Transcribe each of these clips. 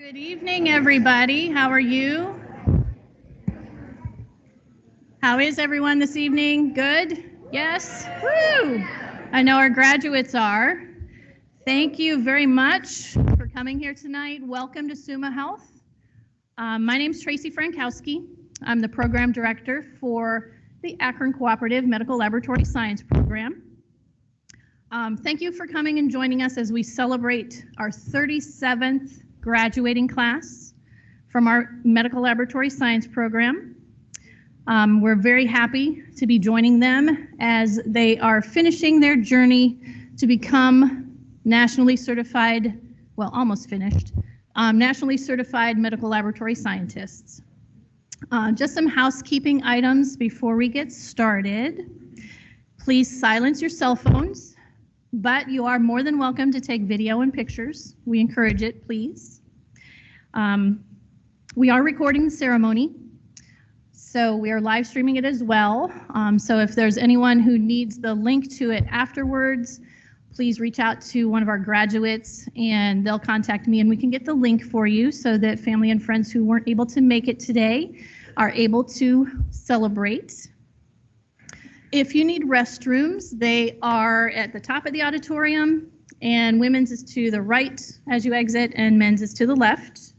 Good evening, everybody. How are you? How is everyone this evening? Good? Yes? Woo! I know our graduates are. Thank you very much for coming here tonight. Welcome to SUMA Health. My name is Tracy Frankowski. I'm the program director for the Akron Cooperative Medical Laboratory Science Program. Thank you for coming and joining us as we celebrate our 37th graduating class from our Medical Laboratory Science Program. We're very happy to be joining them as they are finishing their journey to become nationally certified, well, almost finished, nationally certified medical laboratory scientists. Just some housekeeping items before we get started. Please silence your cell phones, but you are more than welcome to take video and pictures. We encourage it, please. We are recording the ceremony, so we are live streaming it as well. So if there's anyone who needs the link to it afterwards, please reach out to one of our graduates and they'll contact me and we can get the link for you so that family and friends who weren't able to make it today are able to celebrate. If you need restrooms, they are at the top of the auditorium, and women's is to the right as you exit and men's is to the left.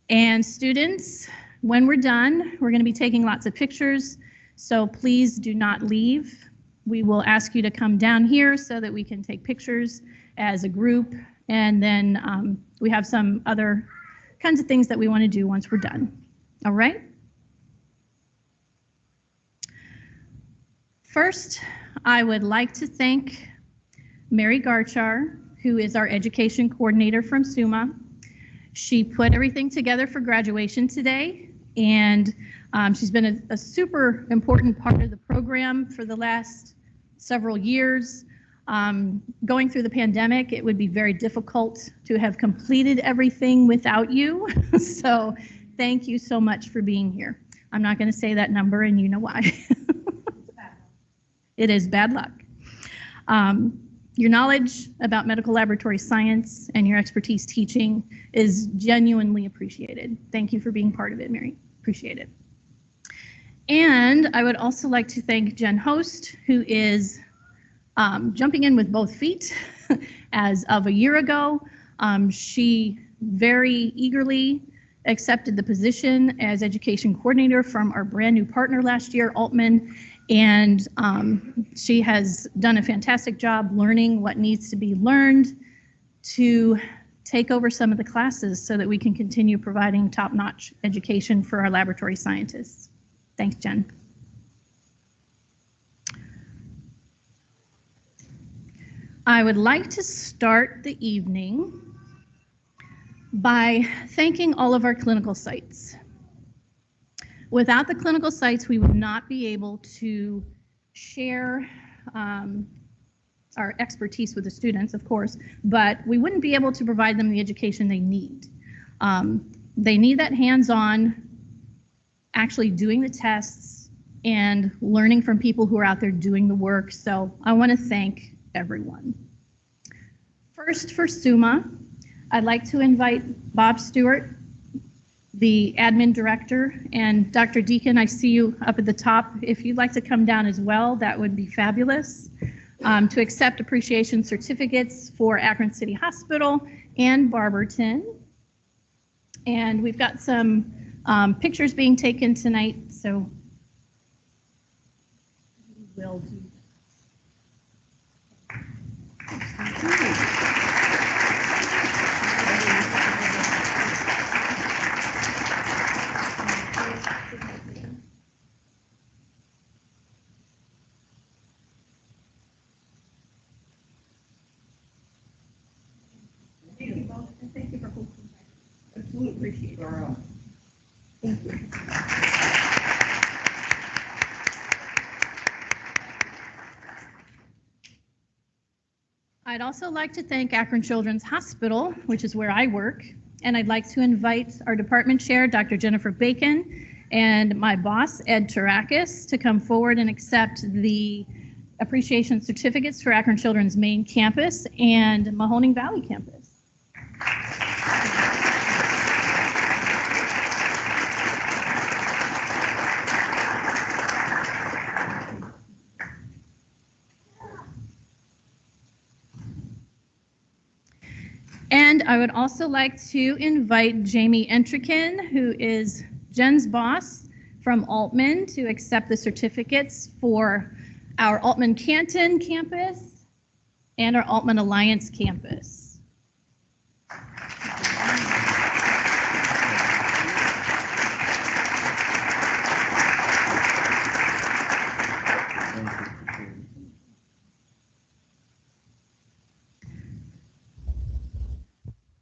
And students, when we're done, we're going to be taking lots of pictures, so please do not leave. We will ask you to come down here so that we can take pictures as a group, and then we have some other kinds of things that we want to do once we're done. All right? First, I would like to thank Mary Garchar, who is our education coordinator from SUMA. She put everything together for graduation today, and she's been a super important part of the program for the last several years. Going through the pandemic, it would be very difficult to have completed everything without you. So thank you so much for being here. I'm not going to say that number, and you know why. It is bad luck. Your knowledge about medical laboratory science and your expertise teaching is genuinely appreciated. Thank you for being part of it, Mary. Appreciate it. And I would also like to thank Jen Host, who is jumping in with both feet. As of a year ago, she very eagerly accepted the position as education coordinator from our brand new partner last year, Altman. And she has done a fantastic job learning what needs to be learned to take over some of the classes so that we can continue providing top-notch education for our laboratory scientists. Thanks, Jen. I would like to start the evening by thanking all of our clinical sites. Without the clinical sites, we would not be able to share our expertise with the students, of course, but we wouldn't be able to provide them the education they need. They need that hands-on, actually doing the tests and learning from people who are out there doing the work. So I want to thank everyone. First, for SUMA, I'd like to invite Bob Stewart, the admin director, and Dr. Deacon, I see you up at the top. If you'd like to come down as well, that would be fabulous. To accept appreciation certificates for Akron City Hospital and Barberton. And we've got some pictures being taken tonight, so we will do that. Thank you for hosting. We appreciate it. Thank you. I'd also like to thank Akron Children's Hospital, which is where I work, and I'd like to invite our department chair, Dr. Jennifer Bacon, and my boss, Ed Tarakis, to come forward and accept the appreciation certificates for Akron Children's main campus and Mahoning Valley campus. I would also like to invite Jamie Entrikin, who is Jen's boss from Altman, to accept the certificates for our Altman Canton campus and our Altman Alliance campus.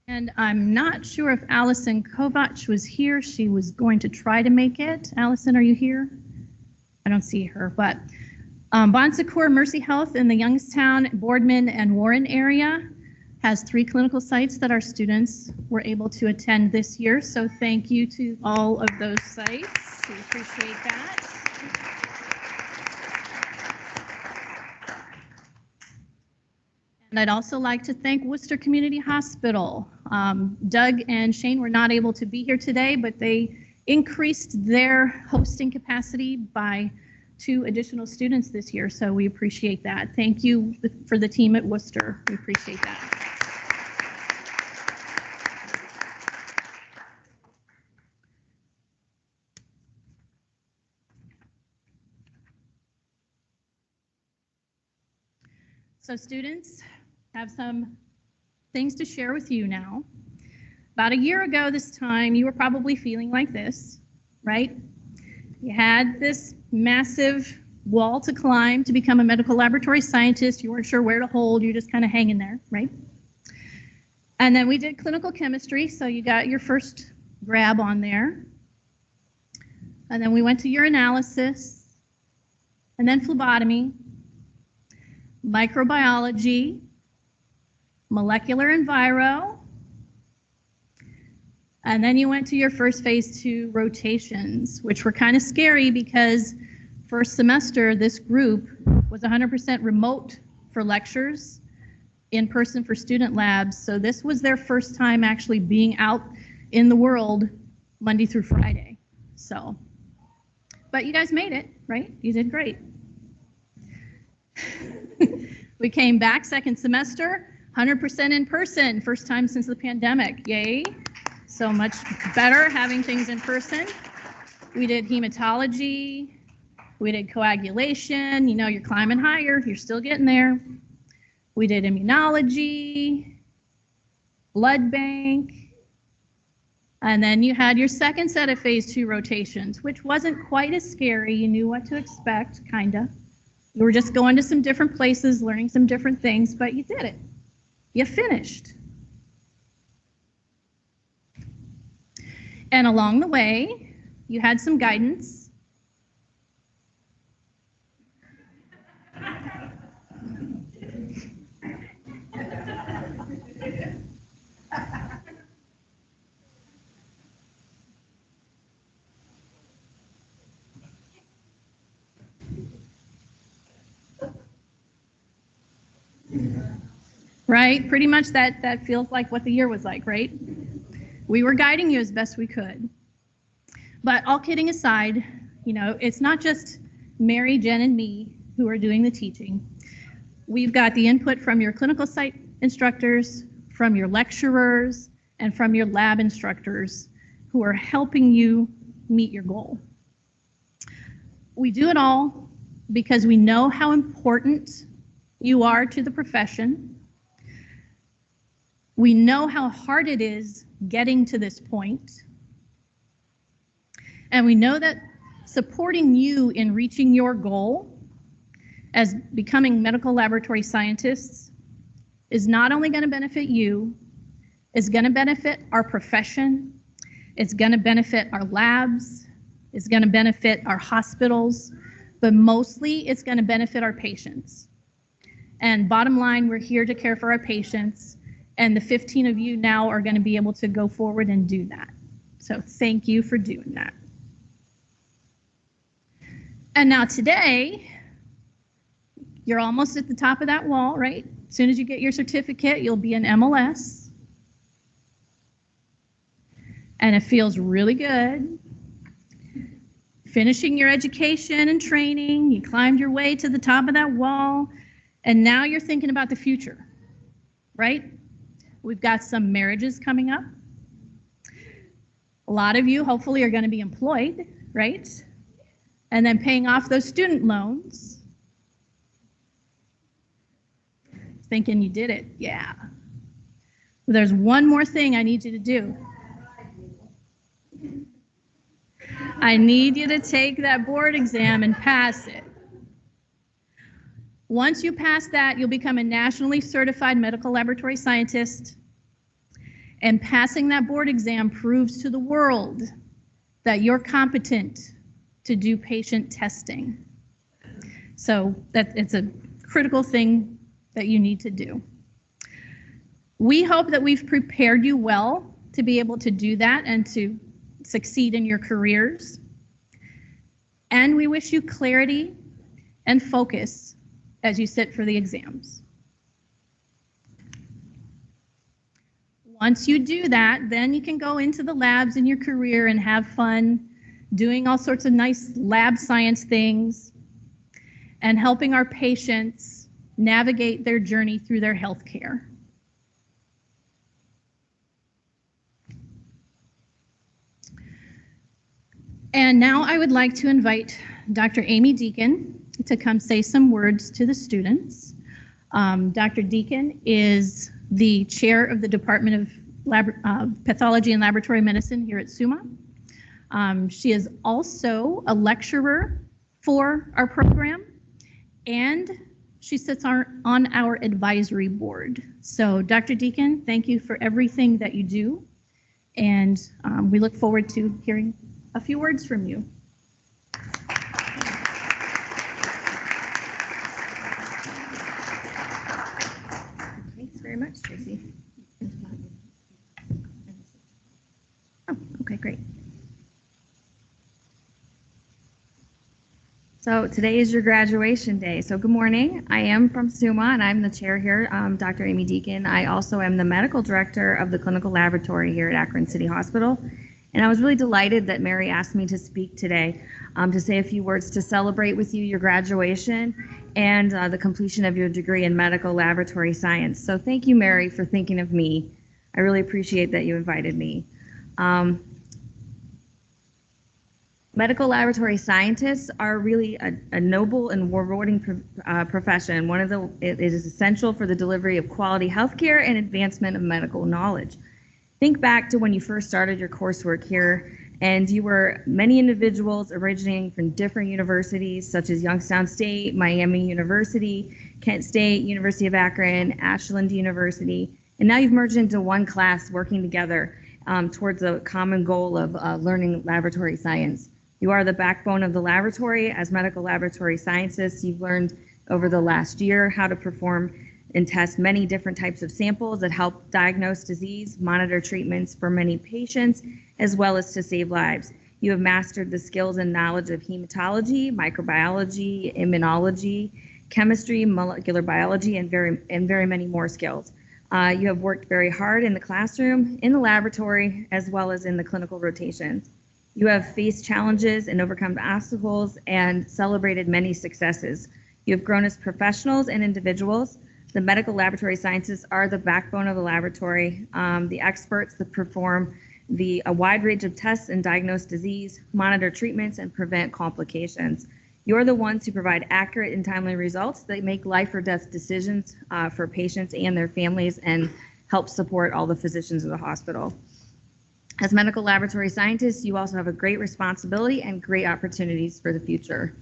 And I'm not sure if Allison Kovach was here. She was going to try to make it. Allison, are you here? I don't see her, but Bon Secours Mercy Health in the Youngstown, Boardman, and Warren area has 3 clinical sites that our students were able to attend this year. So thank you to all of those sites. We appreciate that. And I'd also like to thank Worcester Community Hospital. Doug and Shane were not able to be here today, but they increased their hosting capacity by 2 additional students this year, so we appreciate that. Thank you for the team at Worcester. We appreciate that. So students, have some things to share with you now. About a year ago this time, you were probably feeling like this, right? You had this massive wall to climb to become a medical laboratory scientist. You weren't sure where to hold. You're just kind of hanging there, right? And then we did clinical chemistry, so you got your first grab on there. And then we went to urinalysis, and then phlebotomy, microbiology, molecular enviro, and then you went to your first phase 2 rotations, which were kind of scary because first semester, this group was 100% remote for lectures, in person for student labs. So this was their first time actually being out in the world Monday through Friday. So, but you guys made it, right? You did great. We came back second semester, 100% in person, first time since the pandemic. Yay. So much better having things in person. We did hematology, we did coagulation. You know, you're climbing higher, you're still getting there. We did immunology, blood bank, and then you had your second set of phase 2 rotations, which wasn't quite as scary. You knew what to expect, kinda. You were just going to some different places, learning some different things, but you did it. You finished. And along the way, you had some guidance. Right? Pretty much that feels like what the year was like, right? We were guiding you as best we could. But all kidding aside, you know, it's not just Mary, Jen, and me who are doing the teaching. We've got the input from your clinical site instructors, from your lecturers, and from your lab instructors who are helping you meet your goal. We do it all because we know how important you are to the profession. We know how hard it is getting to this point. And we know that supporting you in reaching your goal as becoming medical laboratory scientists is not only going to benefit you, it's going to benefit our profession, it's going to benefit our labs, it's going to benefit our hospitals, but mostly it's going to benefit our patients. And bottom line, we're here to care for our patients, and the 15 of you now are going to be able to go forward and do that. So thank you for doing that. And now today, you're almost at the top of that wall, right? As soon as you get your certificate, you'll be an MLS. And it feels really good. Finishing your education and training, you climbed your way to the top of that wall, and now you're thinking about the future, right? We've got some marriages coming up. A lot of you hopefully are going to be employed, right? And then paying off those student loans. Thinking you did it, yeah. There's one more thing I need you to do. I need you to take that board exam and pass it. Once you pass that, you'll become a nationally certified medical laboratory scientist. And passing that board exam proves to the world that you're competent to do patient testing. So it's a critical thing that you need to do. We hope that we've prepared you well to be able to do that and to succeed in your careers. And we wish you clarity and focus as you sit for the exams. Once you do that, then you can go into the labs in your career and have fun doing all sorts of nice lab science things and helping our patients navigate their journey through their health care. And now I would like to invite Dr. Amy Deacon to come say some words to the students. Dr. Deacon is the chair of the Department of Pathology and Laboratory Medicine here at SUMA. She is also a lecturer for our program, and she sits on our advisory board. So Dr. Deacon, thank you for everything that you do, and we look forward to hearing a few words from you. Thanks very much, Tracy. Oh, okay, great. So today is your graduation day. So good morning. I am from SUMA and I'm the chair here, Dr. Amy Deacon. I also am the medical director of the clinical laboratory here at Akron City Hospital. And I was really delighted that Mary asked me to speak today to say a few words to celebrate with you your graduation and the completion of your degree in medical laboratory science. So thank you, Mary, for thinking of me. I really appreciate that you invited me. Medical laboratory scientists are really a noble and rewarding profession. It is essential for the delivery of quality healthcare and advancement of medical knowledge. Think back to when you first started your coursework here, and you were many individuals originating from different universities such as Youngstown State, Miami University, Kent State, University of Akron, Ashland University, and now you've merged into one class working together towards a common goal of learning laboratory science. You are the backbone of the laboratory. As medical laboratory scientists, you've learned over the last year how to perform and test many different types of samples that help diagnose disease, monitor treatments for many patients, as well as to save lives. You have mastered the skills and knowledge of hematology, microbiology, immunology, chemistry, molecular biology, and very many more skills. You have worked very hard in the classroom, in the laboratory, as well as in the clinical rotations. You have faced challenges and overcome obstacles and celebrated many successes. You have grown as professionals and individuals. The medical laboratory scientists are the backbone of the laboratory, the experts that perform a wide range of tests and diagnose disease, monitor treatments, and prevent complications. You're the ones who provide accurate and timely results that make life or death decisions for patients and their families and help support all the physicians in the hospital. As medical laboratory scientists, you also have a great responsibility and great opportunities for the future.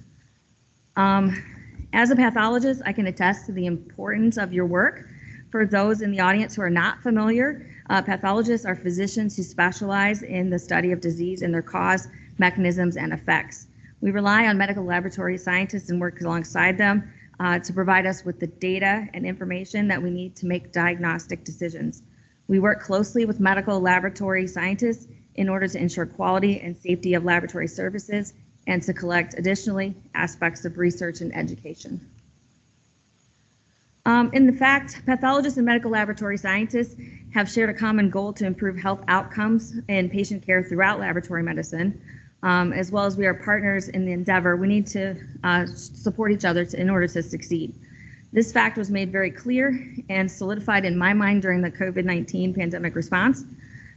As a pathologist, I can attest to the importance of your work. For those in the audience who are not familiar, pathologists are physicians who specialize in the study of disease and their cause, mechanisms, and effects. We rely on medical laboratory scientists and work alongside them to provide us with the data and information that we need to make diagnostic decisions. We work closely with medical laboratory scientists in order to ensure quality and safety of laboratory services and to collect additionally aspects of research and education. In fact, pathologists and medical laboratory scientists have shared a common goal to improve health outcomes and patient care throughout laboratory medicine. As well as we are partners in the endeavor, we need to support each other in order to succeed. This fact was made very clear and solidified in my mind during the COVID-19 pandemic response.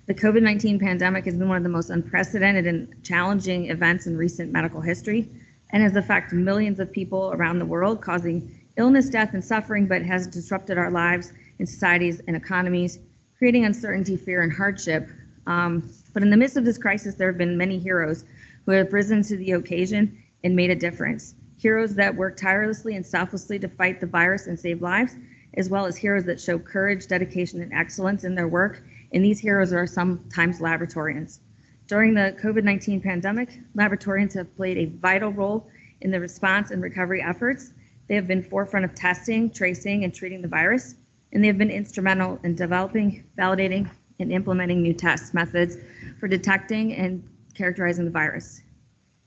The COVID-19 pandemic has been one of the most unprecedented and challenging events in recent medical history and has affected millions of people around the world, causing illness, death, and suffering, but has disrupted our lives and societies and economies, creating uncertainty, fear, and hardship. But in the midst of this crisis, there have been many heroes who have risen to the occasion and made a difference. Heroes that work tirelessly and selflessly to fight the virus and save lives, as well as heroes that show courage, dedication, and excellence in their work. And these heroes are sometimes laboratorians. During the COVID-19 pandemic, laboratorians have played a vital role in the response and recovery efforts. They have been forefront of testing, tracing, and treating the virus, and they have been instrumental in developing, validating, and implementing new test methods for detecting and characterizing the virus.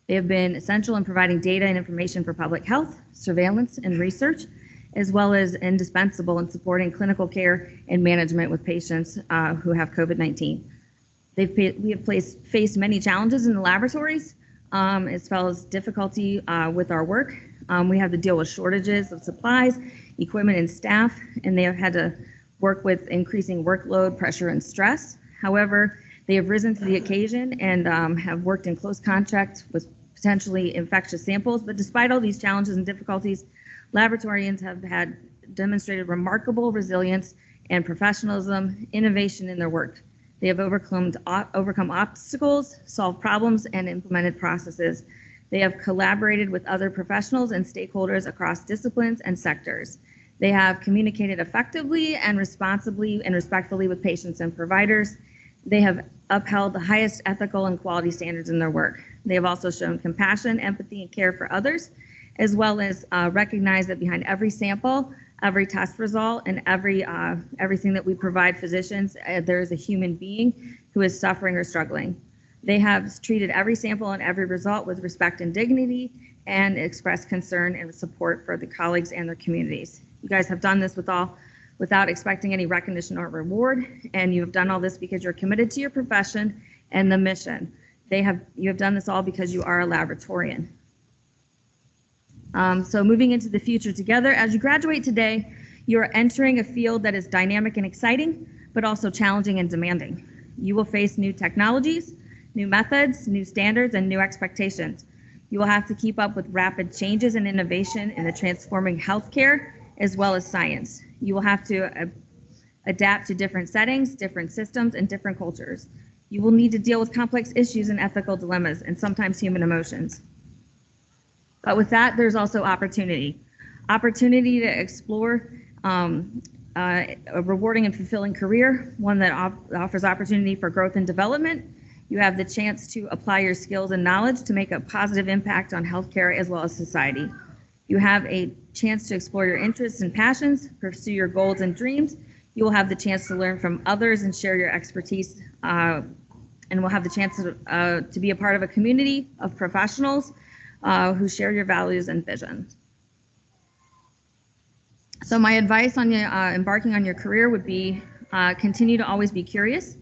They have been essential in providing data and information for public health, surveillance, and research, as well as indispensable in supporting clinical care and management with patients who have COVID-19. We have faced many challenges in the laboratories, as well as difficulty with our work. We have to deal with shortages of supplies, equipment, and staff, and they have had to work with increasing workload, pressure, and stress. However, they have risen to the occasion and have worked in close contact with potentially infectious samples. But despite all these challenges and difficulties, laboratorians have demonstrated remarkable resilience and professionalism, innovation in their work. They have overcome obstacles, solved problems, and implemented processes. They have collaborated with other professionals and stakeholders across disciplines and sectors. They have communicated effectively and responsibly and respectfully with patients and providers. They have upheld the highest ethical and quality standards in their work. They have also shown compassion, empathy, and care for others, as well as recognize that behind every sample, every test result, and everything that we provide physicians, there is a human being who is suffering or struggling. They have treated every sample and every result with respect and dignity and expressed concern and support for the colleagues and their communities. You guys have done this without expecting any recognition or reward, and you have done all this because you're committed to your profession and the mission. You have done this all because you are a laboratorian. So moving into the future together, as you graduate today, you are entering a field that is dynamic and exciting, but also challenging and demanding. You will face new technologies, new methods, new standards, and new expectations. You will have to keep up with rapid changes and innovation in the transforming healthcare as well as science. You will have to adapt to different settings, different systems, and different cultures. You will need to deal with complex issues and ethical dilemmas, and sometimes human emotions. But with that, there's also opportunity. Opportunity to explore a rewarding and fulfilling career, one that offers opportunity for growth and development. You have the chance to apply your skills and knowledge to make a positive impact on healthcare as well as society. You have a chance to explore your interests and passions, pursue your goals and dreams. You will have the chance to learn from others and share your expertise, and will have the chance to be a part of a community of professionals who share your values and vision. So my advice on embarking on your career would be continue to always be curious.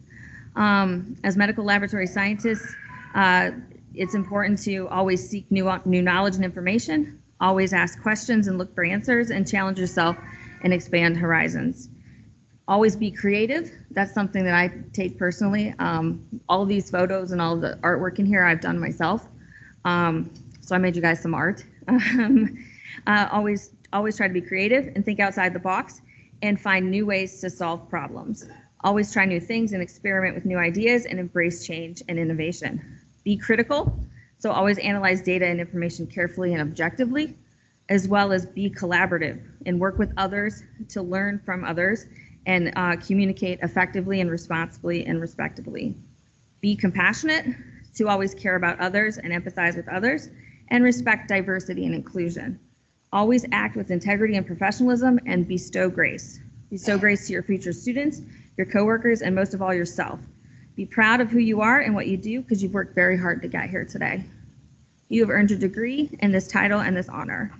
As medical laboratory scientists, it's important to always seek new knowledge and information, always ask questions and look for answers, and challenge yourself and expand horizons. Always be creative. That's something that I take personally. All of these photos and all of the artwork in here I've done myself. So I made you guys some art. Always try to be creative and think outside the box and find new ways to solve problems. Always try new things and experiment with new ideas and embrace change and innovation. Be critical, so always analyze data and information carefully and objectively, as well as be collaborative and work with others to learn from others and communicate effectively and responsibly and respectfully. Be compassionate, to always care about others and empathize with others, and respect diversity and inclusion. Always act with integrity and professionalism, and bestow grace. Bestow grace to your future students, your coworkers, and most of all yourself. Be proud of who you are and what you do, because you've worked very hard to get here today. You have earned your degree and this title and this honor.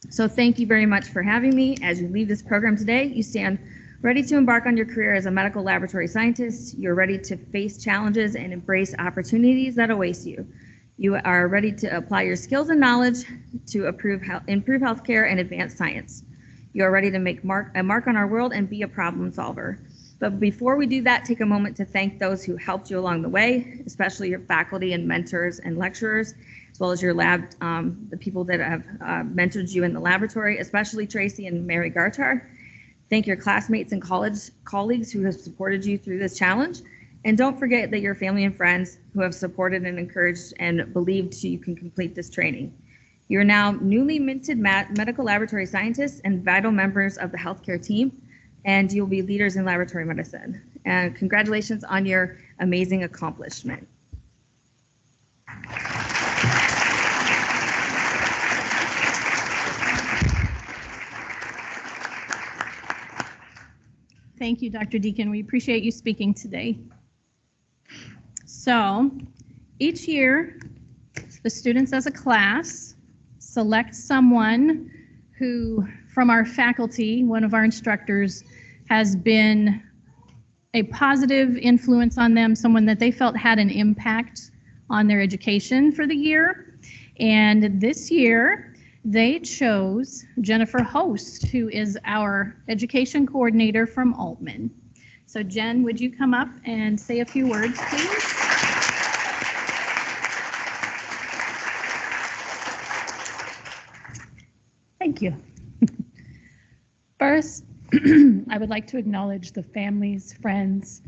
So thank you very much for having me. As you leave this program today, you stand ready to embark on your career as a medical laboratory scientist. You're ready to face challenges and embrace opportunities that await you. You are ready to apply your skills and knowledge to improve healthcare and advance science. You are ready to make a mark on our world and be a problem solver. But before we do that, take a moment to thank those who helped you along the way, especially your faculty and mentors and lecturers, as well as your lab, the people that have mentored you in the laboratory, especially Tracy and Mary Gartar. Thank your classmates and college colleagues who have supported you through this challenge. And don't forget that your family and friends who have supported and encouraged and believed you can complete this training. You are now newly minted medical laboratory scientists and vital members of the healthcare team, and you'll be leaders in laboratory medicine. And congratulations on your amazing accomplishment. Thank you, Dr. Deacon. We appreciate you speaking today. So each year, the students as a class select someone who, from our faculty, one of our instructors, has been a positive influence on them, someone that they felt had an impact on their education for the year. And this year, they chose Jennifer Host, who is our education coordinator from Altman. So Jen, would you come up and say a few words, please? Thank you. First, I would like to acknowledge the families, friends,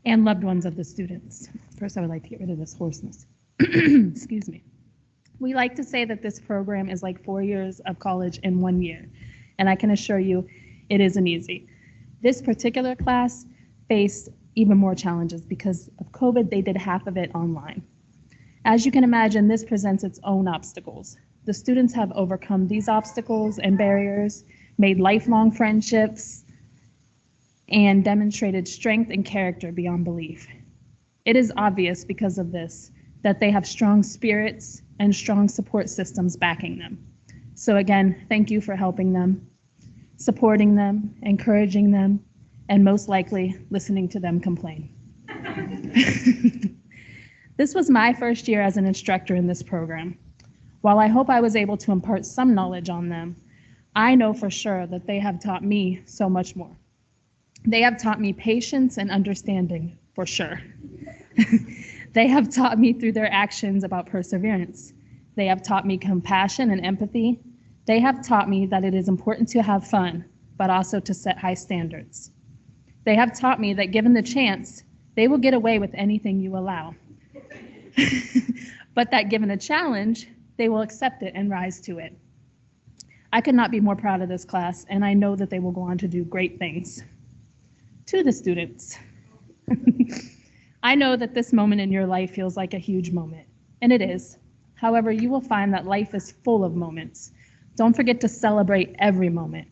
and loved ones of the students. First, I would like to get rid of this hoarseness. Excuse me. We like to say that this program is like 4 years of college in 1 year, and I can assure you it isn't easy. This particular class faced even more challenges because of COVID. They did half of it online. As you can imagine, this presents its own obstacles. The students have overcome these obstacles and barriers, made lifelong friendships, and demonstrated strength and character beyond belief. It is obvious because of this that they have strong spirits and strong support systems backing them. So again, thank you for helping them, supporting them, encouraging them, and most likely listening to them complain. This was my first year as an instructor in this program. While I hope I was able to impart some knowledge on them, I know for sure that they have taught me so much more. They have taught me patience and understanding, for sure. They have taught me through their actions about perseverance. They have taught me compassion and empathy. They have taught me that it is important to have fun, but also to set high standards. They have taught me that given the chance, they will get away with anything you allow. But that given a challenge, they will accept it and rise to it. I could not be more proud of this class, and I know that they will go on to do great things. To the students, I know that this moment in your life feels like a huge moment, and it is. However, you will find that life is full of moments. Don't forget to celebrate every moment.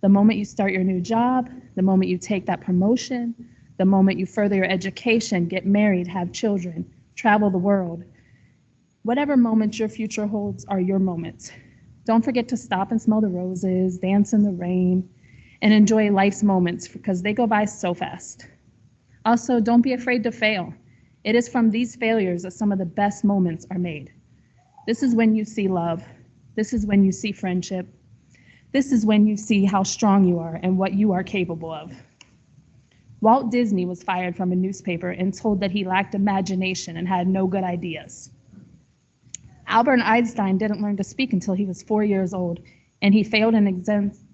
The moment you start your new job, the moment you take that promotion, the moment you further your education, get married, have children, travel the world. Whatever moments your future holds are your moments. Don't forget to stop and smell the roses, dance in the rain, and enjoy life's moments because they go by so fast. Also, don't be afraid to fail. It is from these failures that some of the best moments are made. This is when you see love. This is when you see friendship. This is when you see how strong you are and what you are capable of. Walt Disney was fired from a newspaper and told that he lacked imagination and had no good ideas. Albert Einstein didn't learn to speak until he was 4 years old, and he failed an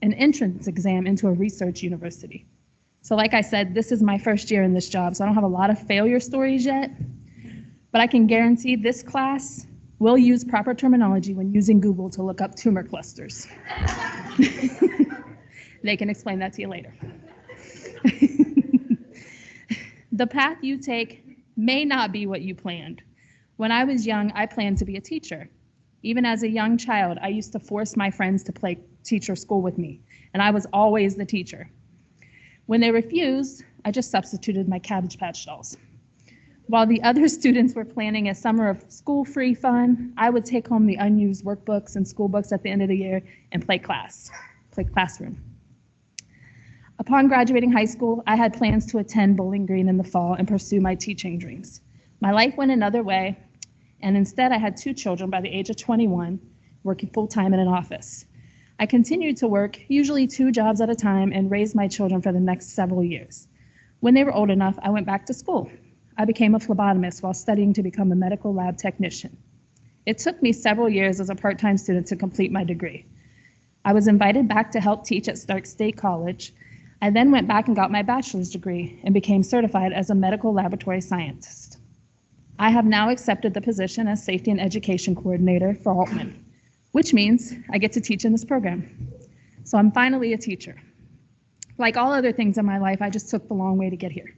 entrance exam into a research university. So like I said, this is my first year in this job, so I don't have a lot of failure stories yet, but I can guarantee this class will use proper terminology when using Google to look up tumor clusters. They can explain that to you later. The path you take may not be what you planned. When I was young, I planned to be a teacher. Even as a young child, I used to force my friends to play teacher school with me, and I was always the teacher. When they refused, I just substituted my Cabbage Patch dolls. While the other students were planning a summer of school-free fun, I would take home the unused workbooks and school books at the end of the year and play classroom. Upon graduating high school, I had plans to attend Bowling Green in the fall and pursue my teaching dreams. My life went another way, And instead, I had 2 children by the age of 21, working full-time in an office. I continued to work, usually 2 jobs at a time, and raised my children for the next several years. When they were old enough, I went back to school. I became a phlebotomist while studying to become a medical lab technician. It took me several years as a part-time student to complete my degree. I was invited back to help teach at Stark State College. I then went back and got my bachelor's degree and became certified as a medical laboratory scientist. I have now accepted the position as Safety and Education Coordinator for Altman, which means I get to teach in this program. So I'm finally a teacher. Like all other things in my life, I just took the long way to get here.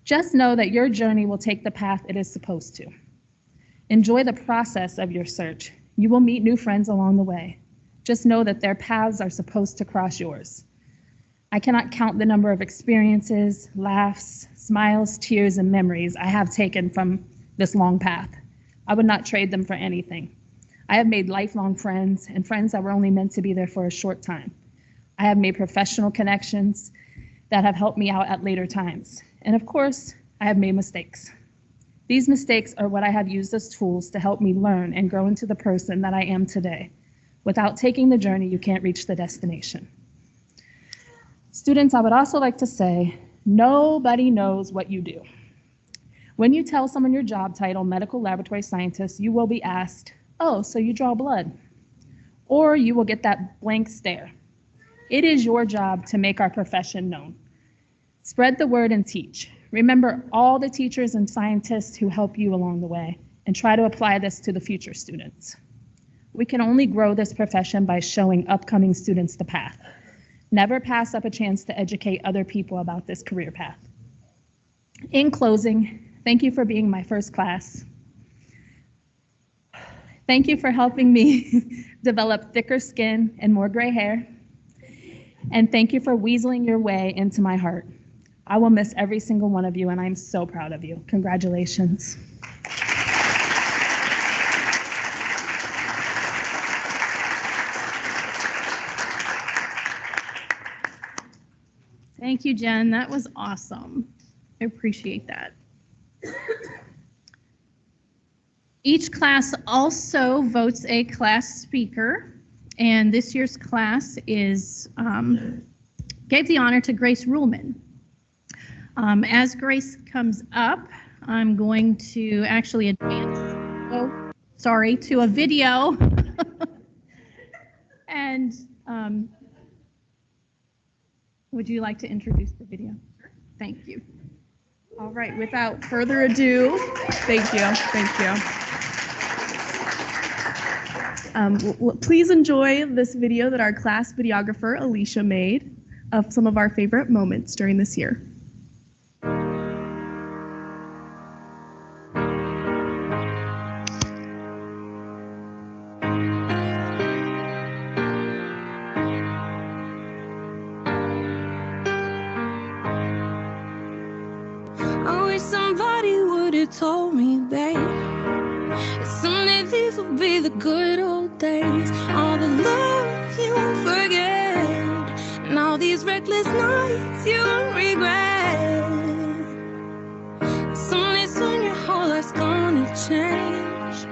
Just know that your journey will take the path it is supposed to. Enjoy the process of your search. You will meet new friends along the way. Just know that their paths are supposed to cross yours. I cannot count the number of experiences, laughs, smiles, tears, and memories I have taken from this long path. I would not trade them for anything. I have made lifelong friends and friends that were only meant to be there for a short time. I have made professional connections that have helped me out at later times. And of course, I have made mistakes. These mistakes are what I have used as tools to help me learn and grow into the person that I am today. Without taking the journey, you can't reach the destination. Students, I would also like to say, nobody knows what you do. When you tell someone your job title, medical laboratory scientist, you will be asked, oh, so you draw blood. Or you will get that blank stare. It is your job to make our profession known. Spread the word and teach. Remember all the teachers and scientists who help you along the way, and try to apply this to the future students. We can only grow this profession by showing upcoming students the path. Never pass up a chance to educate other people about this career path. In closing, thank you for being my first class. Thank you for helping me develop thicker skin and more gray hair. And thank you for weaseling your way into my heart. I will miss every single one of you, and I'm so proud of you. Congratulations. Thank you, Jen. That was awesome. I appreciate that. Each class also votes a class speaker, and this year's class is gave the honor to Grace Ruhlman. As Grace comes up, I'm going to actually advance, to a video. And would you like to introduce the video? Thank you. All right, without further ado, thank you. Please enjoy this video that our class videographer, Alicia, made of some of our favorite moments during this year. I wish somebody would have told me, babe, that someday these will be the good old days. All the love you won't forget, and all these reckless nights you won't regret. Someday soon your whole life's gonna change.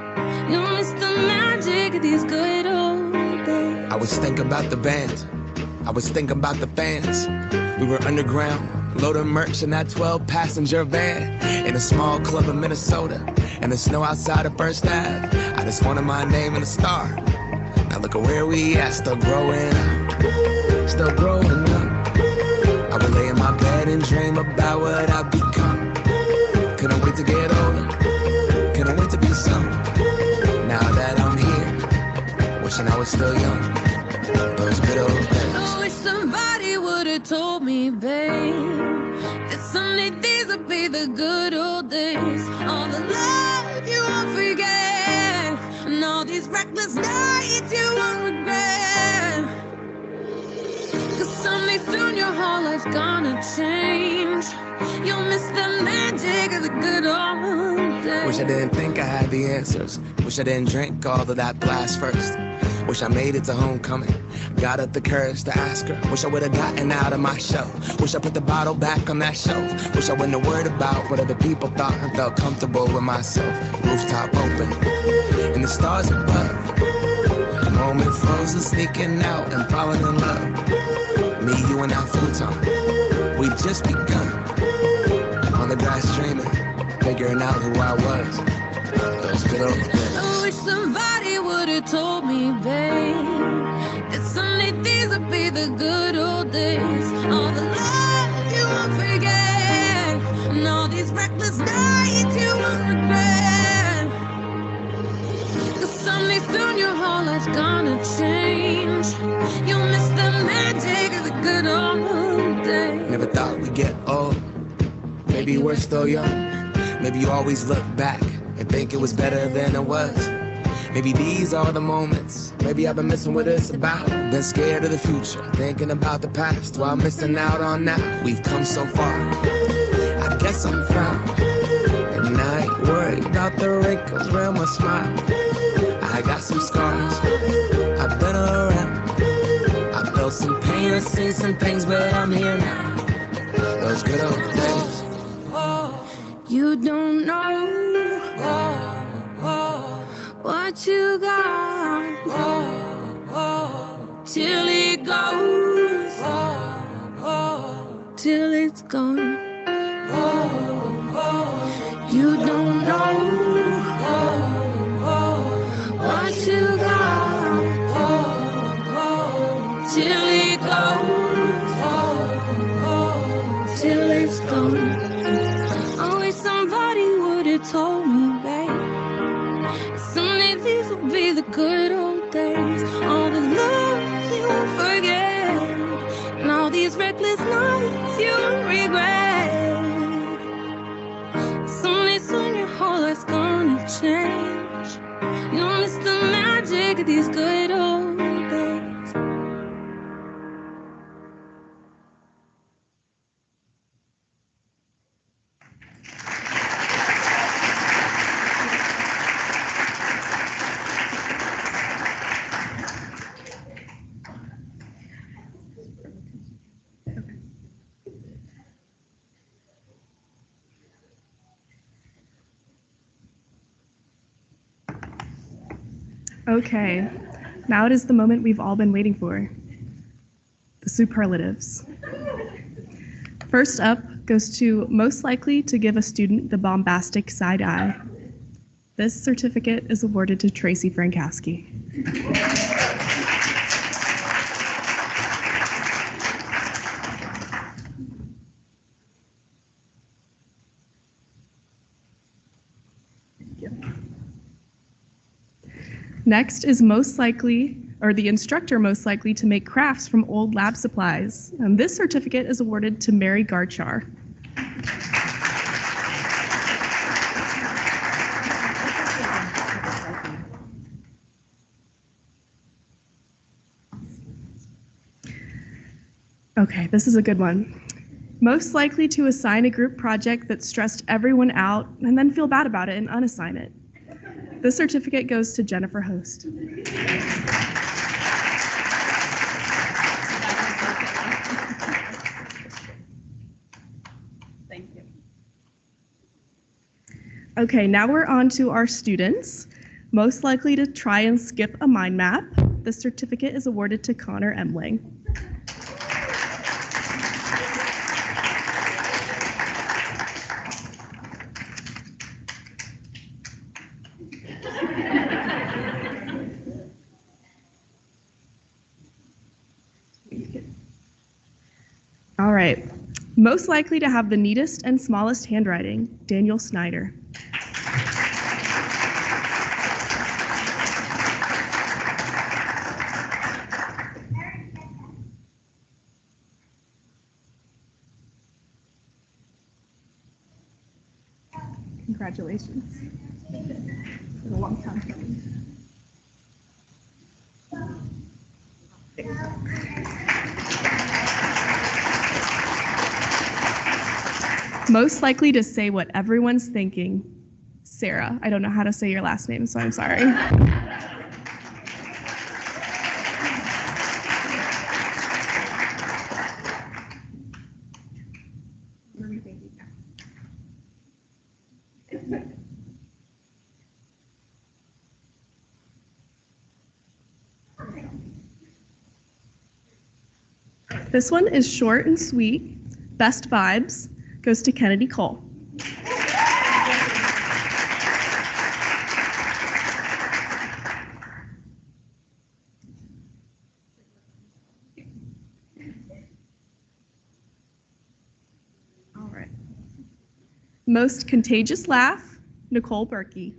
You'll miss the magic of these good old days. I was thinking about the band, I was thinking about the fans. We were underground, loading merch in that 12-passenger van, in a small club in Minnesota, and the snow outside of First Ave. I just wanted my name and a star. Now look at where we at, still growing up, still growing up. I would lay in my bed and dream about what I've become. Couldn't wait to get older, couldn't wait to be some. Now that I'm here, wishing I was still young. Those good old days. I wish somebody would have told me, babe, that someday these would be the good old days. All the love you won't forget, and all these reckless nights you won't regret. Cause someday soon your whole life's gonna change. You'll miss the magic of the good old days. Wish I didn't think I had the answers. Wish I didn't drink all of that blast first. Wish I made it to homecoming. Got up the courage to ask her. Wish I would have gotten out of my shell. Wish I put the bottle back on that shelf. Wish I wouldn't have worried about what other people thought and felt comfortable with myself. Rooftop open and the stars above. The moment frozen, sneaking out and falling in love. Me, you, and that futon. We just begun. On the grass dreaming, figuring out who I was. Those good old days. I wish somebody would have told me, babe, that someday these would be the good old days. All the love you won't forget, and all these reckless nights you won't regret. 'Cause someday soon your whole life's gonna change. You'll miss the magic of the good old days. Never thought we'd get old. Maybe we're still young. Maybe you always look back and think it was better than it was. Maybe these are the moments. Maybe I've been missing what it's about. Been scared of the future, thinking about the past while missing out on now. We've come so far. I guess I'm proud. And I ain't worried about the wrinkles around my smile. I got some scars. I've been around. I felt some pain, I've seen some things, but I'm here now. Those good old days. You don't know what you got till it goes, till it's gone. You don't know what you got till it goes, till it's gone. Somebody would have told me, babe, someday these will be the good old days. All the love you won't forget, and all these reckless nights you won't regret. Someday soon your whole life's gonna change. You'll miss the magic of these good old days. Okay, now it is the moment we've all been waiting for. The superlatives. First up goes to most likely to give a student the bombastic side eye. This certificate is awarded to Tracy Frankowski. Next is most likely, or the instructor most likely to make crafts from old lab supplies. And this certificate is awarded to Mary Garchar. Okay, this is a good one. Most likely to assign a group project that stressed everyone out and then feel bad about it and unassign it. This certificate goes to Jennifer Host. Thank you. Okay, now we're on to our students. Most likely to try and skip a mind map. This certificate is awarded to Connor Emling. All right, most likely to have the neatest and smallest handwriting, Daniel Snyder. Congratulations. It's been a long time coming. Most likely to say what everyone's thinking, Sarah. I don't know how to say your last name, so I'm sorry. This one is short and sweet. Best vibes goes to Kennedy Cole. All right. Most contagious laugh, Nicole Berkey.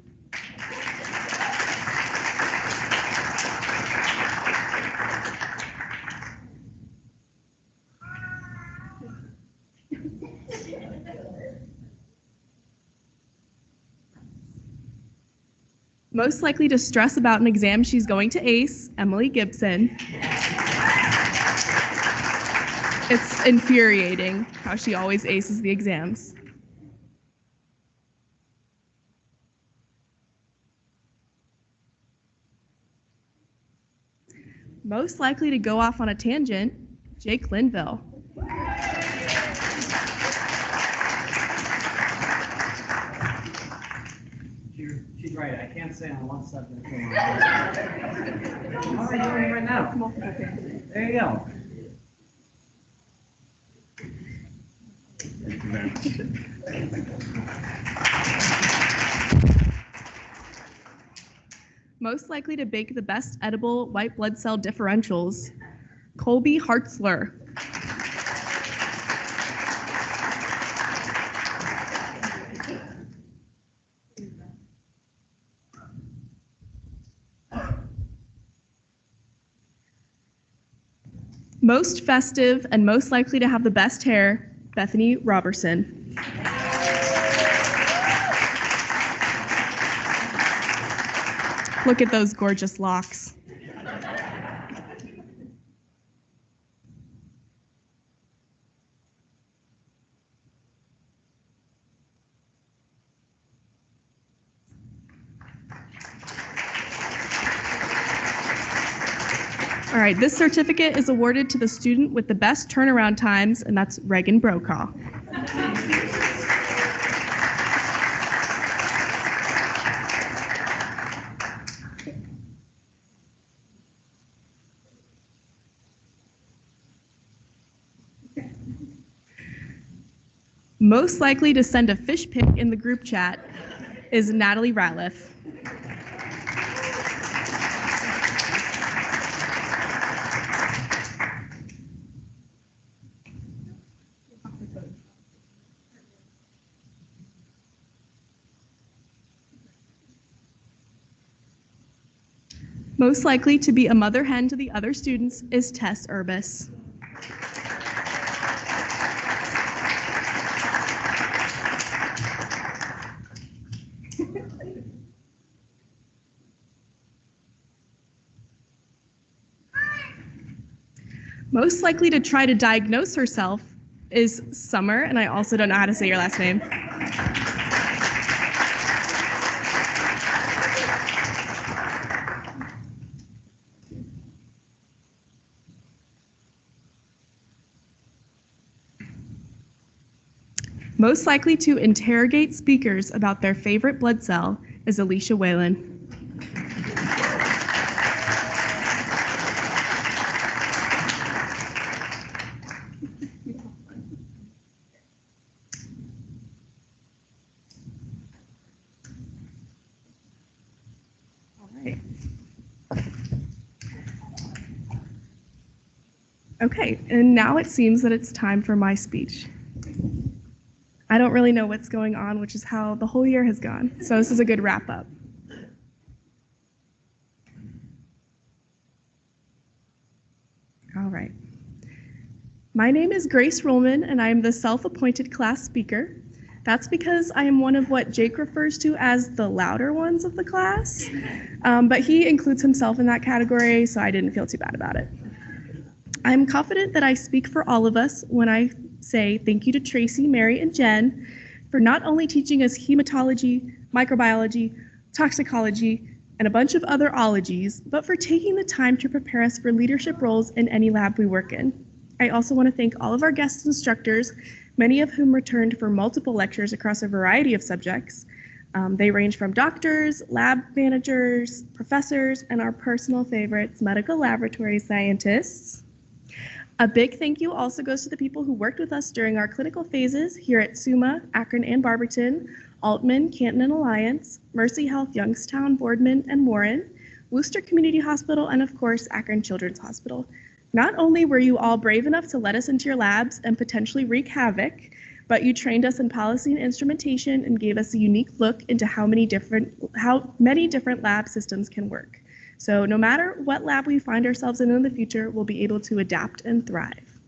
Most likely to stress about an exam she's going to ace, Emily Gibson. It's infuriating how she always aces the exams. Most likely to go off on a tangent, Jake Linville. She's right. I can't say on one subject. How are you doing right now? There you go. Most likely to bake the best edible white blood cell differentials, Colby Hartzler. Most festive and most likely to have the best hair, Bethany Robertson. Look at those gorgeous locks. All right, this certificate is awarded to the student with the best turnaround times, and that's Reagan Brokaw. Most likely to send a fish pic in the group chat is Natalie Ratliff. Most likely to be a mother hen to the other students is Tess Urbis. Most likely to try to diagnose herself is Summer, and I also don't know how to say your last name. Most likely to interrogate speakers about their favorite blood cell is Alicia Whalen. All right. Okay, and now it seems that it's time for my speech. I don't really know what's going on, which is how the whole year has gone. So this is a good wrap up. All right. My name is Grace Rollman, and I am the self-appointed class speaker. That's because I am one of what Jake refers to as the louder ones of the class, but he includes himself in that category, so I didn't feel too bad about it. I'm confident that I speak for all of us when I say thank you to Tracy, Mary, and Jen for not only teaching us hematology, microbiology, toxicology, and a bunch of other ologies, but for taking the time to prepare us for leadership roles in any lab we work in. I also want to thank all of our guest instructors, many of whom returned for multiple lectures across a variety of subjects. They range from doctors, lab managers, professors, and our personal favorites, medical laboratory scientists. A big thank you also goes to the people who worked with us during our clinical phases here at SUMA, Akron and Barberton, Altman, Canton and Alliance, Mercy Health, Youngstown, Boardman, and Warren, Worcester Community Hospital, and of course, Akron Children's Hospital. Not only were you all brave enough to let us into your labs and potentially wreak havoc, but you trained us in policy and instrumentation and gave us a unique look into how many different lab systems can work. So no matter what lab we find ourselves in the future, we'll be able to adapt and thrive.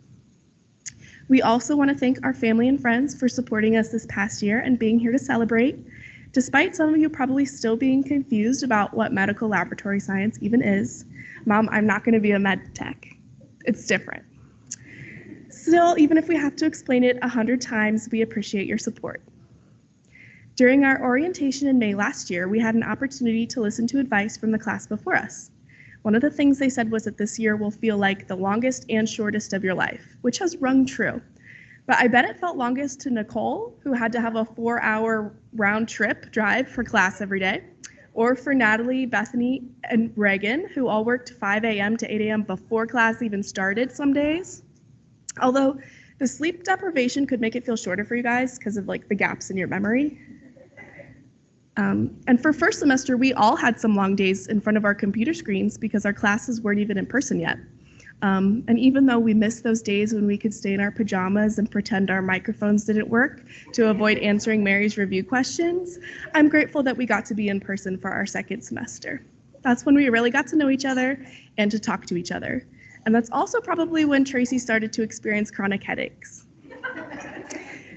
We also want to thank our family and friends for supporting us this past year and being here to celebrate. Despite some of you probably still being confused about what medical laboratory science even is, Mom, I'm not going to be a med tech. It's different. Still, even if we have to explain it 100 times, we appreciate your support. During our orientation in May last year, we had an opportunity to listen to advice from the class before us. One of the things they said was that this year will feel like the longest and shortest of your life, which has rung true. But I bet it felt longest to Nicole, who had to have a 4-hour round trip drive for class every day, or for Natalie, Bethany, and Reagan, who all worked 5 a.m. to 8 a.m. before class even started some days. Although the sleep deprivation could make it feel shorter for you guys because of like the gaps in your memory. And for first semester, we all had some long days in front of our computer screens because our classes weren't even in person yet. And even though we missed those days when we could stay in our pajamas and pretend our microphones didn't work to avoid answering Mary's review questions, I'm grateful that we got to be in person for our second semester. That's when we really got to know each other and to talk to each other. And that's also probably when Tracy started to experience chronic headaches.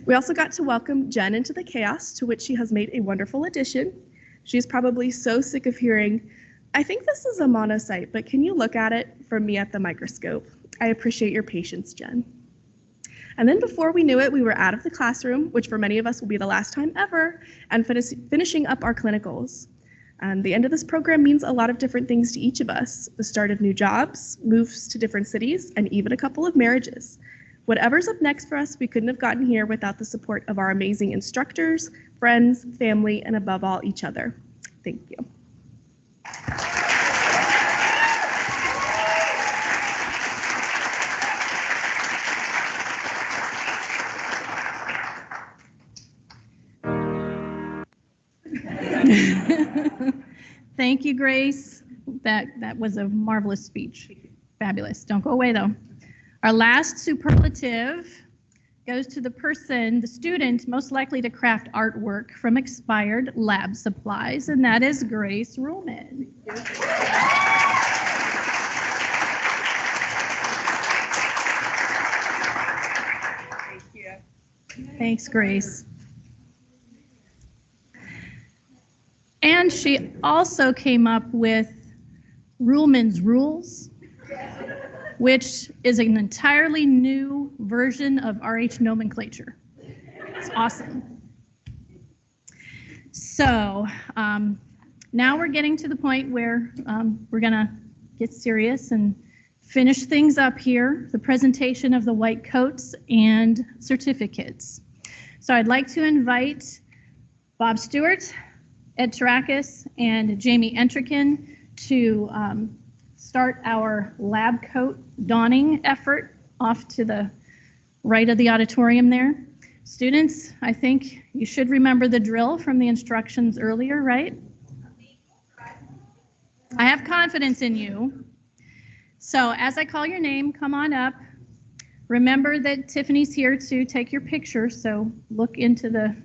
We also got to welcome Jen into the chaos, to which she has made a wonderful addition. She's probably so sick of hearing, I think this is a monocyte, but can you look at it from me at the microscope? I appreciate your patience, Jen. And then before we knew it, we were out of the classroom, which for many of us will be the last time ever, and finishing up our clinicals. And the end of this program means a lot of different things to each of us: the start of new jobs, moves to different cities, and even a couple of marriages. Whatever's up next for us, we couldn't have gotten here without the support of our amazing instructors, friends, family, and above all, each other. Thank you. Thank you, Grace. That was a marvelous speech. Fabulous. Don't go away, though. Our last superlative goes to the student most likely to craft artwork from expired lab supplies, and that is Grace Ruhlman. Thank you. Thanks, Grace. And she also came up with Ruhlman's Rules, which is an entirely new version of RH nomenclature. It's awesome. So now we're getting to the point where we're gonna get serious and finish things up here, the presentation of the white coats and certificates. So I'd like to invite Bob Stewart, Ed Tarakis, and Jamie Entrikin to start our lab coat donning effort off to the right of the auditorium there. Students, I think you should remember the drill from the instructions earlier, right? I have confidence in you. So as I call your name, come on up. Remember that Tiffany's here to take your picture, so look into the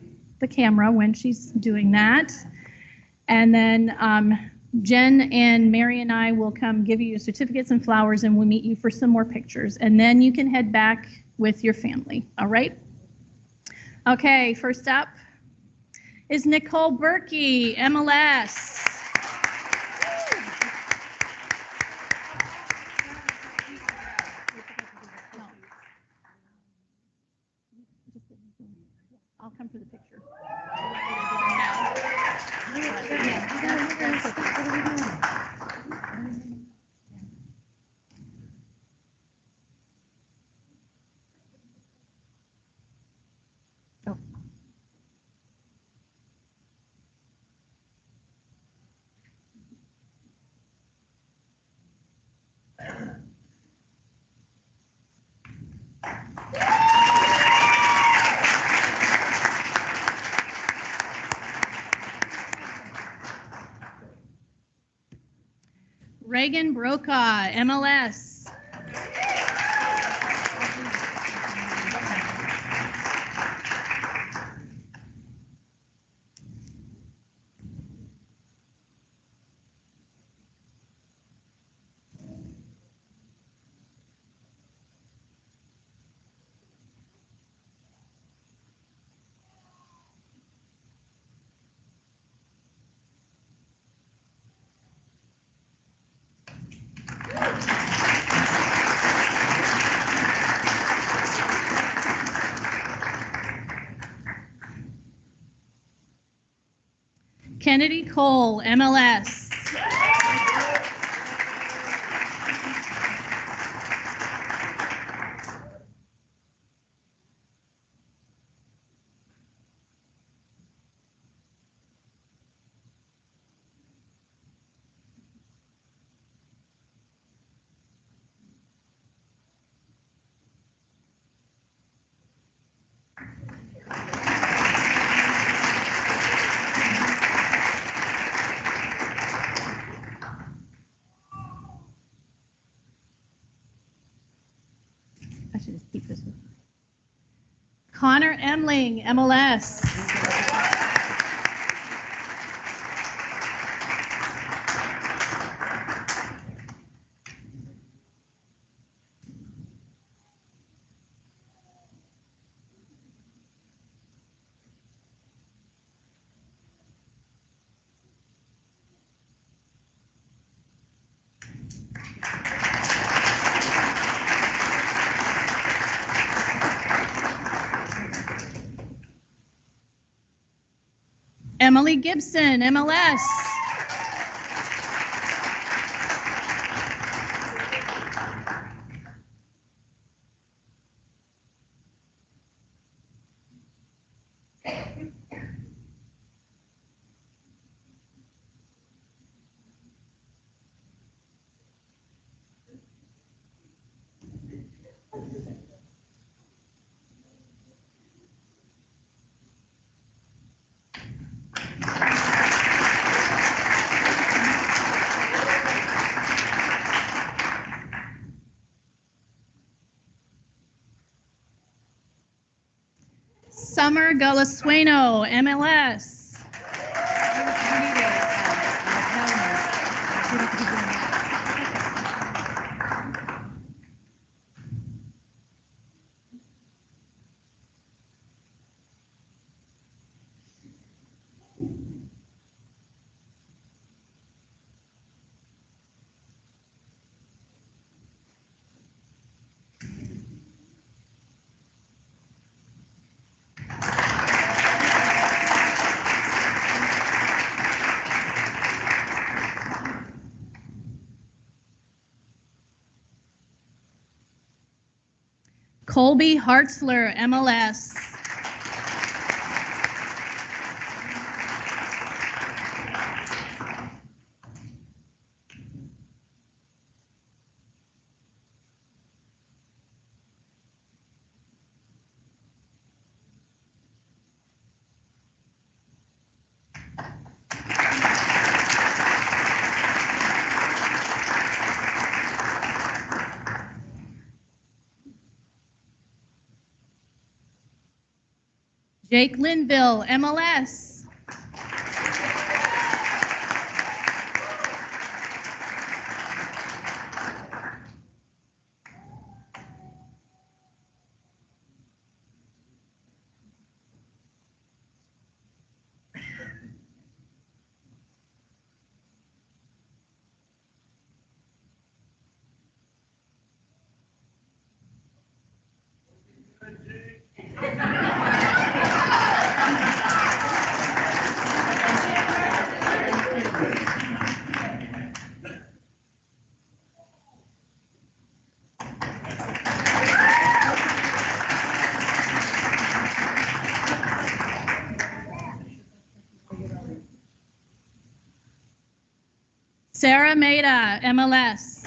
camera when she's doing that. And then Jen and Mary and I will come give you certificates and flowers, and we'll meet you for some more pictures. And then you can head back with your family, all right? Okay, first up is Nicole Berkey, MLS. I'll come for the picture. Reagan Brokaw, MLS. Kennedy Cole, MLS. I should just keep this one. Connor Emling, MLS. Emily Gibson, MLS. Summer Galasueno, MLS. Colby Hartzler, MLS. Jake Linville, MLS. Sarah Maida, MLS.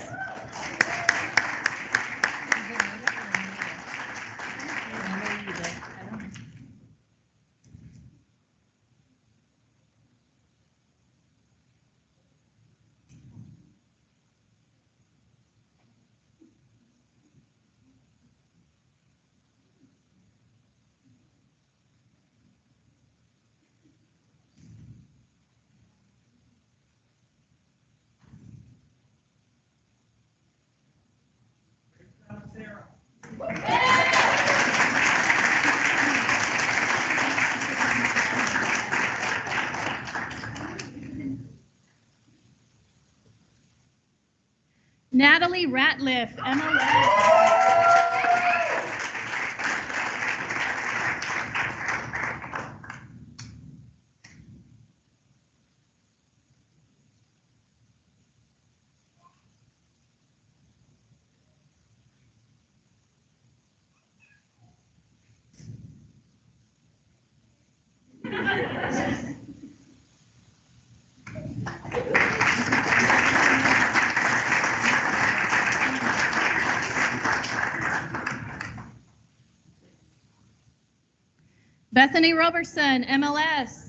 Natalie Ratliff, MLS. Bethany Roberson, MLS.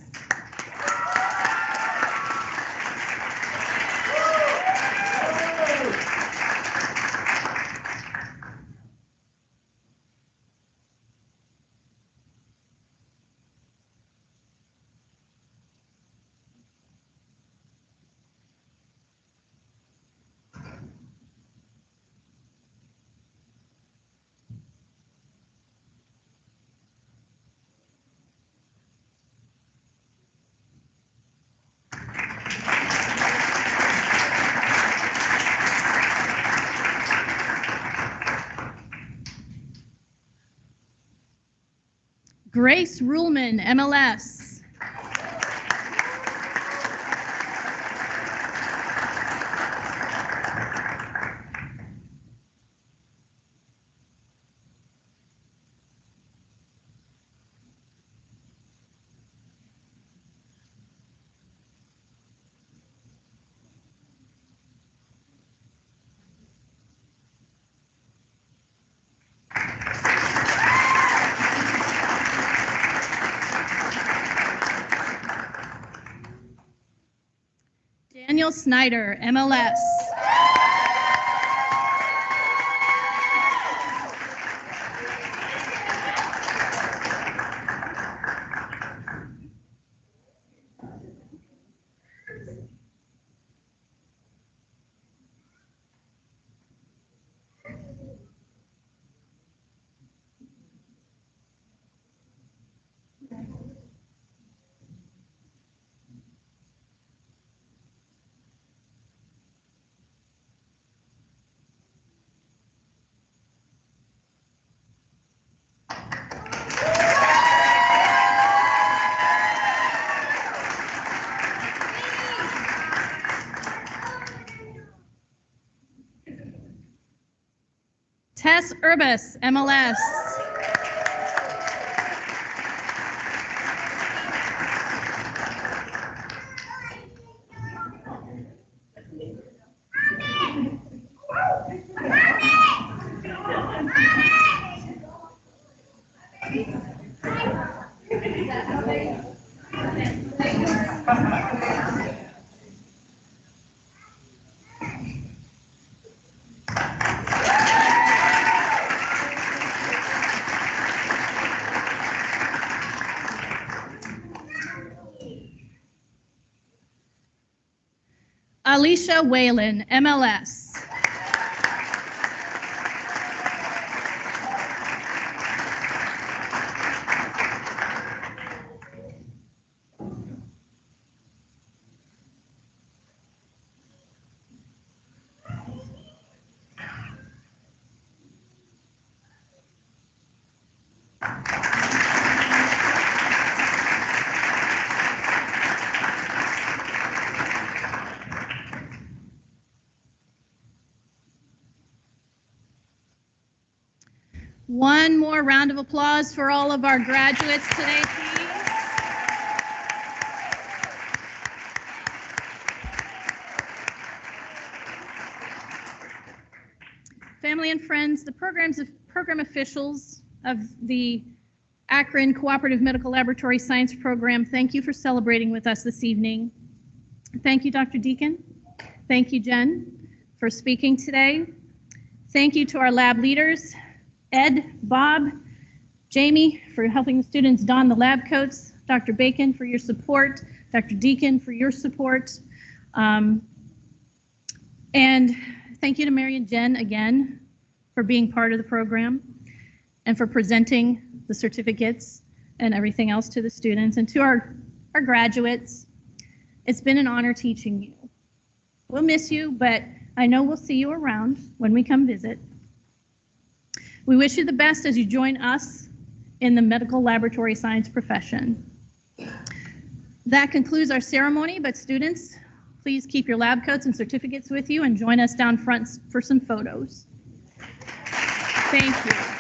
Grace Ruhlman, MLS. Daniel Snyder, MLS. Tess Urbis, MLS. Alicia Whalen, MLS. One more round of applause for all of our graduates today, please. Family and friends, the program officials of the Akron Cooperative Medical Laboratory Science Program, thank you for celebrating with us this evening. Thank you, Dr. Deacon. Thank you, Jen, for speaking today. Thank you to our lab leaders, Ed, Bob, Jamie, for helping the students don the lab coats, Dr. Bacon for your support, Dr. Deacon for your support, and thank you to Mary and Jen again for being part of the program. and for presenting the certificates and everything else to the students. And to our graduates, it's been an honor teaching you. We'll miss you, but I know we'll see you around when we come visit. We wish you the best as you join us in the medical laboratory science profession. That concludes our ceremony, but students, please keep your lab coats and certificates with you and join us down front for some photos. Thank you.